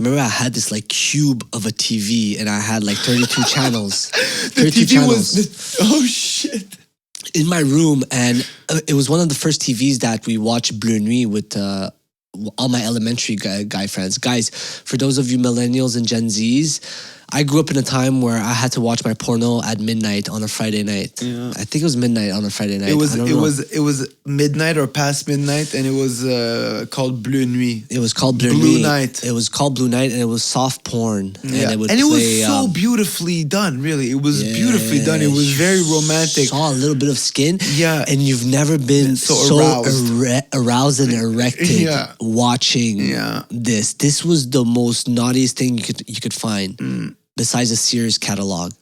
remember I had this like cube of a TV, and I had like 32 channels. The TV was oh shit. In my room, and it was one of the first TVs that we watched Bleu Nuit with all my elementary guy friends. Guys, for those of you millennials and Gen Zs, I grew up in a time where I had to watch my porno at midnight on a Friday night. Yeah. I think it was midnight on a Friday night. It was midnight or past midnight, and it was called Bleu Nuit. It was called Blue Night. It was called Blue Night, and it was soft porn. Yeah. And it was so beautifully done, really. It was beautifully done. It was very romantic. Saw a little bit of skin. Yeah. And you've never been so aroused and erected watching this. This was the most naughtiest thing you could find. Besides a Sears catalog.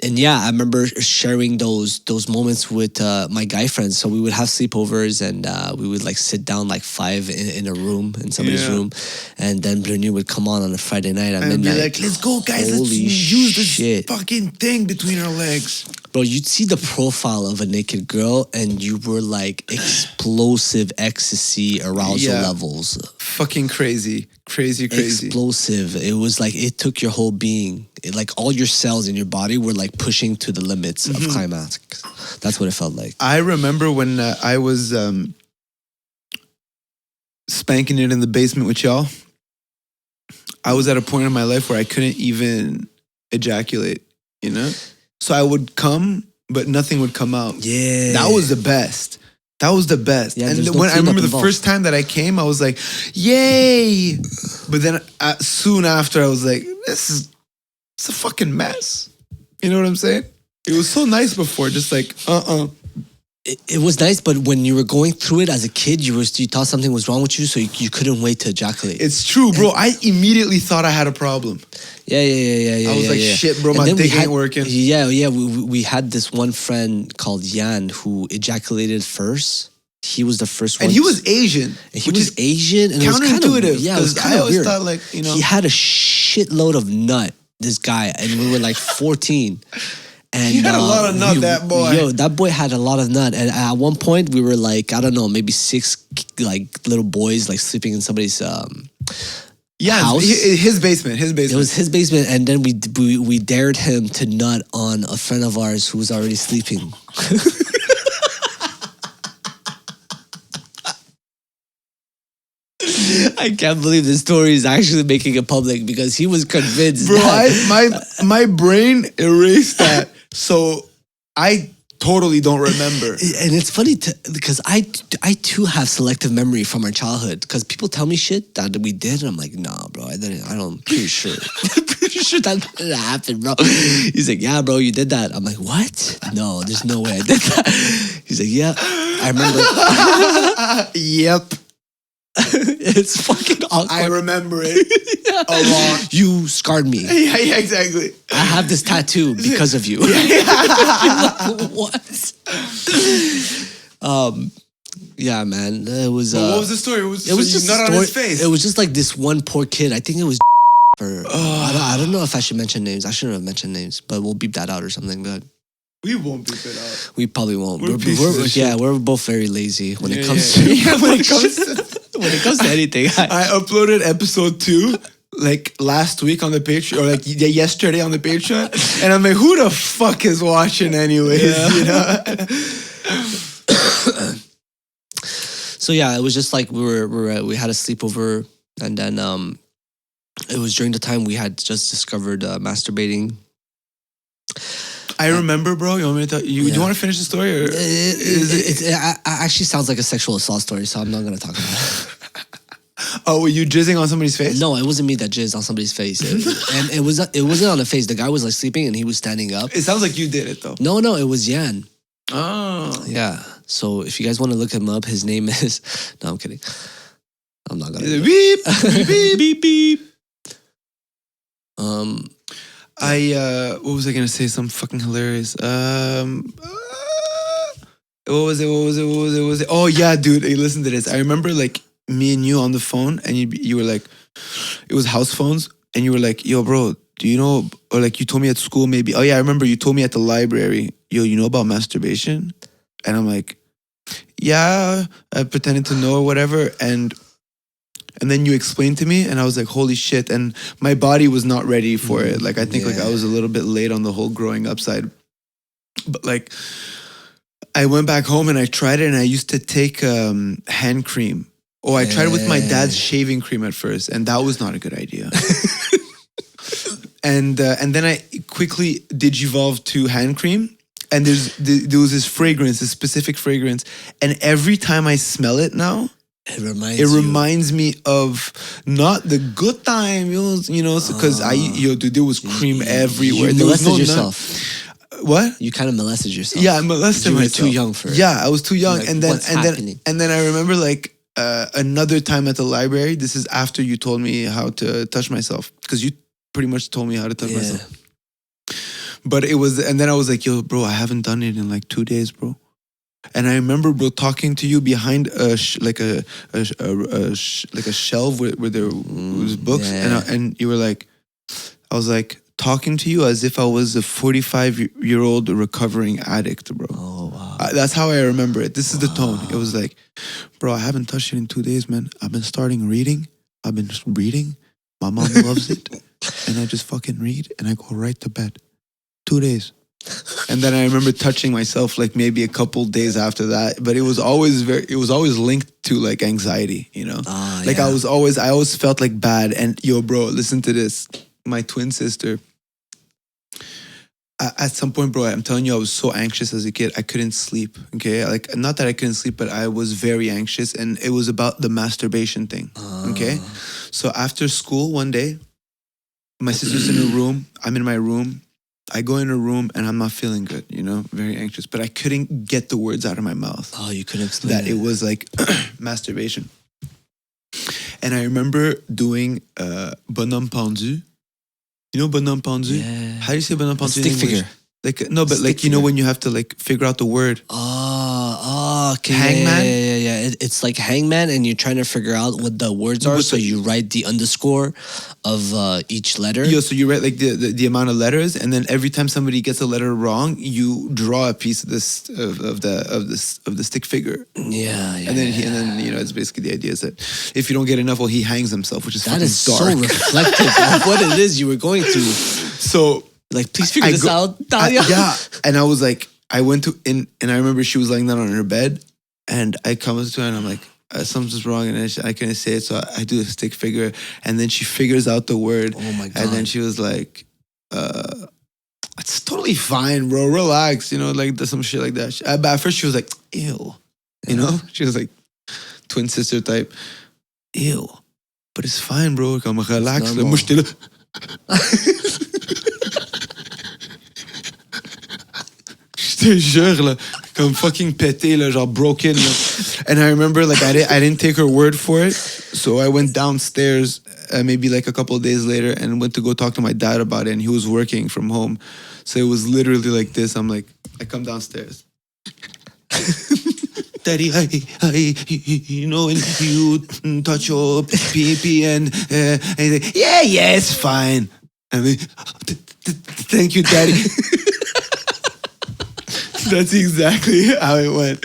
And yeah, I remember sharing those moments with my guy friends. So we would have sleepovers, and we would like sit down like 5 in a room, in somebody's room. And then Bleu Nuit would come on a Friday night at midnight. Be like, let's go guys, let's use this fucking thing between our legs. Bro, you'd see the profile of a naked girl, and you were like explosive ecstasy arousal levels. Fucking crazy. Explosive. It was like it took your whole being. Like all your cells in your body were like pushing to the limits of climax. That's what it felt like. I remember when I was spanking it in the basement with y'all. I was at a point in my life where I couldn't even ejaculate, you know? So I would come, but nothing would come out. Yeah. That was the best. Yeah, and when I remember the first time that I came, I was like, yay. But then soon after, I was like, it's a fucking mess. You know what I'm saying? It was so nice before, just like, It was nice, but when you were going through it as a kid, you thought something was wrong with you, so you couldn't wait to ejaculate. It's true, bro. I immediately thought I had a problem. Yeah. I was like, shit, bro, my dick ain't working. Yeah. We had this one friend called Yan who ejaculated first. He was the first one. And he was Asian. And he was Asian. And counterintuitive. It was kind I of always weird. thought, like, you know. He had a shitload of nut, this guy, and we were like 14. And he had a lot of nut, that boy. Yo, that boy had a lot of nut. And at one point, we were like, I don't know, maybe 6 like little boys like sleeping in somebody's house. His basement. It was his basement, and then we dared him to nut on a friend of ours who was already sleeping. I can't believe this story is actually making it public because he was convinced. Bro, my brain erased that. So I totally don't remember. And it's funny because I too have selective memory from our childhood, because people tell me shit that we did, and I'm like, nah, bro, I don't, pretty sure. Pretty sure that didn't happen, bro. He's like, yeah, bro, you did that. I'm like, what? No, there's no way I did that. He's like, yeah, I remember. Yep. It's fucking awkward. I remember it a lot. You scarred me. Yeah, exactly. I have this tattoo because of you. What? Yeah, man. It was. What was the story? It was just not on his face. It was just like this one poor kid. I think it was. I don't know if I should mention names. I shouldn't have mentioned names, but we'll beep that out or something. But we won't beep it out. We probably won't. We're both very lazy when it comes to anything. I uploaded episode 2 like last week on the Patreon, or like yesterday on the Patreon, and I'm like, who the fuck is watching anyways? You know. So yeah, it was just like we had a sleepover, and then it was during the time we had just discovered masturbating. I remember, bro. You want me to tell you? Do you want to finish the story, or it actually sounds like a sexual assault story, so I'm not gonna talk about it. Oh, were you jizzing on somebody's face? No, it wasn't me that jizzed on somebody's face, and it wasn't on the face. The guy was like sleeping, and he was standing up. It sounds like you did it though. No, it was Yan. Oh, yeah. So if you guys want to look him up, his name is. No, I'm kidding. I'm not gonna. Beep beep beep beep. What was I gonna say? Something fucking hilarious. What was it? Oh yeah, dude. Hey, listen to this. I remember like me and you on the phone, and you were like, it was house phones, and you were like, yo, bro, do you know? Or like you told me at school, maybe. Oh yeah, I remember you told me at the library, yo, you know about masturbation? And I'm like, yeah, I pretended to know or whatever, and And then you explained to me, and I was like, holy shit. And my body was not ready for it. Like, I think like I was a little bit late on the whole growing up side. But like, I went back home and I tried it, and I used to take hand cream. Oh, I tried it with my dad's shaving cream at first, and that was not a good idea. And then I quickly digivolved to hand cream. And there was this fragrance, this specific fragrance. And every time I smell it now, it reminds me of not the good time, you know, because dude, there was cream everywhere. There was no yourself. What? You kind of molested yourself. Yeah, I molested myself. You were too young for it. Yeah, I was too young. Like, and then I remember like another time at the library. This is after you told me how to touch myself, because you pretty much told me how to touch myself. But it was, and then I was like, yo, bro, I haven't done it in like 2 days, bro. And I remember, bro, talking to you behind a shelf where there was books, and you were like, I was like talking to you as if I was a 45-year-old recovering addict, bro. Oh wow, that's how I remember it. This is the tone. It was like, bro, I haven't touched it in 2 days, man. I've been starting reading. I've been reading. My mom loves it, and I just fucking read, and I go right to bed. 2 days. And then I remember touching myself like maybe a couple days after that, but it was always linked to like anxiety, you know? Like I always felt like bad. And yo, bro, listen to this. My twin sister, at some point, bro, I'm telling you, I was so anxious as a kid. I couldn't sleep. Okay. Like, not that I couldn't sleep, but I was very anxious, and it was about the masturbation thing. Okay. So after school one day, my sister's in her room. I'm in my room. I go in her room and I'm not feeling good, you know, very anxious, but I couldn't get the words out of my mouth. Oh, you couldn't explain that it was like masturbation. And I remember doing bonhomme pendu. You know bonhomme pendu? Yeah. How do you say bonhomme pendu? Stick figure. Like no, but Stick like you know when you have to like figure out the word. Okay. Hangman? Yeah. It's like hangman, and you're trying to figure out what the words are. So you write the underscore of each letter. Yeah, so you write like the amount of letters, and then every time somebody gets a letter wrong, you draw a piece of this of the stick figure. Yeah. And then you know, it's basically the idea is that if you don't get enough, well, he hangs himself, which is that is dark. so reflective of what it is you were going through. So like, please figure this out, Talia. Yeah, and I was like, I went to and I remember she was laying down on her bed, and I come to her and I'm like, something's wrong, and I couldn't say it, so I do a stick figure, and then she figures out the word. Oh my God. And then she was like, it's totally fine, bro, relax, you know, like some shit like that. But at first she was like, ew, you know, she was like twin sister type, ew, but it's fine, bro, comme relax. Moi j'étais là. Je te jure, là, comme fucking pété, là, genre broken. Là. And I remember, like, I didn't take her word for it. So I went downstairs maybe like a couple of days later and went to go talk to my dad about it. And he was working from home. So it was literally like this. I'm like, I come downstairs. Daddy, you know, and you touch your pee and he's like, yeah, it's fine. I mean, thank you, Daddy. That's exactly how it went.